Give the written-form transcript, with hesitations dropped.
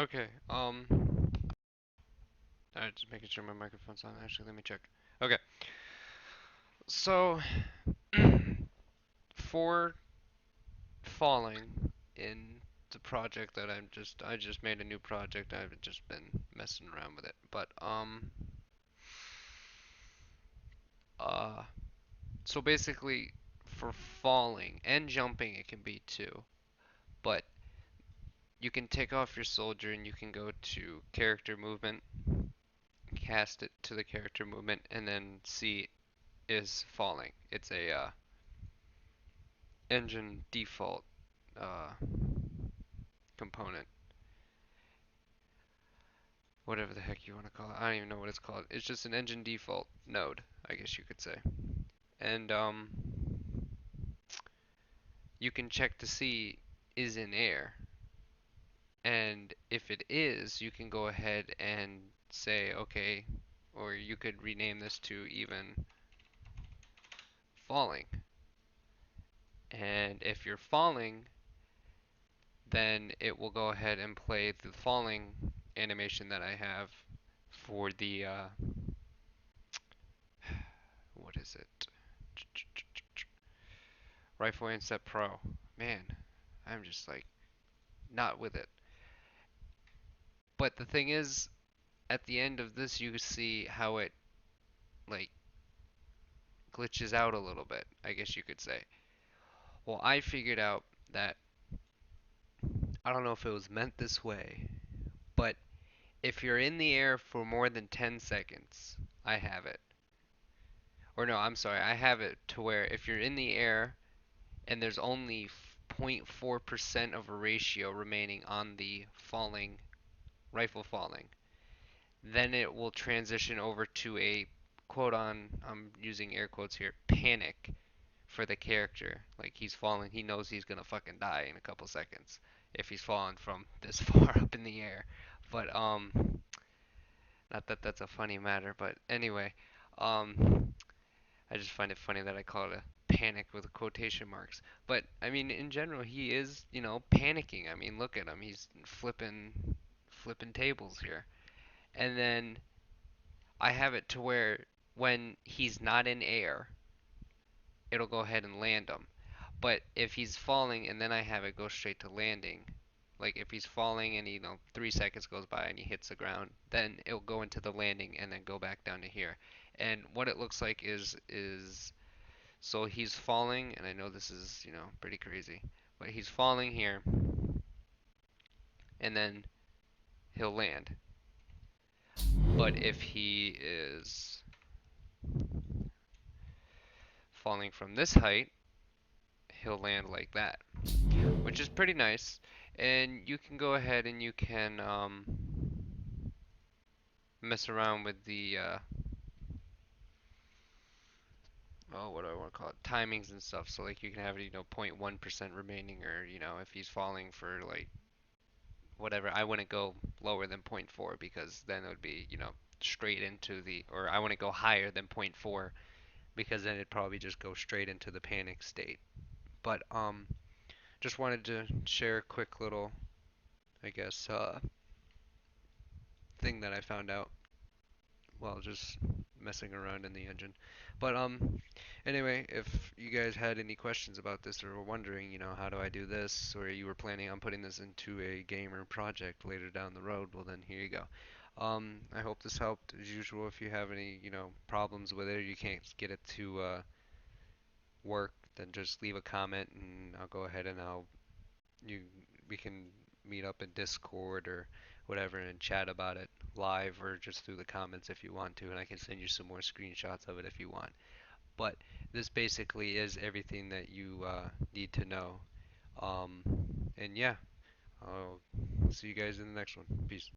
Okay. Alright, just making sure my microphone's on. Actually, let me check. Okay. So, for falling in the project that I just made a new project. I've just been messing around with it. But uh so basically for falling and jumping it can be too. But you can take off your soldier and you can go to character movement, cast it to the character movement, and then see is falling. It's a engine default uh, component, whatever the heck you want to call it. I don't even know what it's called. It's just an engine default node, I guess you could say. And you can check to see is in air. And if it is, you can go ahead and say, okay, or you could rename this to even falling. And if you're falling, then it will go ahead and play the falling animation that I have for the what is it? Rifle Aimset Pro. Man, I'm just like not with it. But the thing is, at the end of this, you see how it like glitches out a little bit, I guess you could say. Well, I figured out that I don't know if it was meant this way, but if you're in the air for more than 10 seconds, I have it. Or no, I'm sorry, I have it to where if you're in the air and there's only 0.4% of a ratio remaining on the falling rifle falling, then it will transition over to a quote on I'm using air quotes here panic for the character. Like he's falling, he knows he's gonna fucking die in a couple seconds if he's falling from this far up in the air. But not that that's a funny matter, but anyway, I just find it funny that I call it a panic with quotation marks. But I mean, in general, he is, panicking. I mean, look at him. He's flipping tables here. And then I have it to where when he's not in air, it'll go ahead and land him. But if he's falling and then I have it go straight to landing, like if he's falling and 3 seconds goes by and he hits the ground, then it'll go into the landing and then go back down to here. And what it looks like is so he's falling, and I know this is, pretty crazy, but he's falling here and then he'll land. But if he is falling from this height, he'll land like that, which is pretty nice. And you can go ahead and you can mess around with the oh, what do I want to call it? Timings and stuff. So like you can have it, 0.1% remaining, or if he's falling for like whatever. I wouldn't go lower than zero point 0.4 because then it would be, straight into the, or I wouldn't go higher than zero point 0.4 because then it'd probably just go straight into the panic state. But just wanted to share a quick little, I guess, thing that I found out while just messing around in the engine. But anyway, if you guys had any questions about this or were wondering, how do I do this, or you were planning on putting this into a gamer project later down the road, well then here you go. I hope this helped. As usual, if you have any, problems with it or you can't get it to work, then just leave a comment and I'll go ahead and you we can meet up in Discord or whatever and chat about it live or just through the comments if you want to, and I can send you some more screenshots of it if you want. But this basically is everything that you need to know. Um, and yeah, I'll see you guys in the next one. Peace.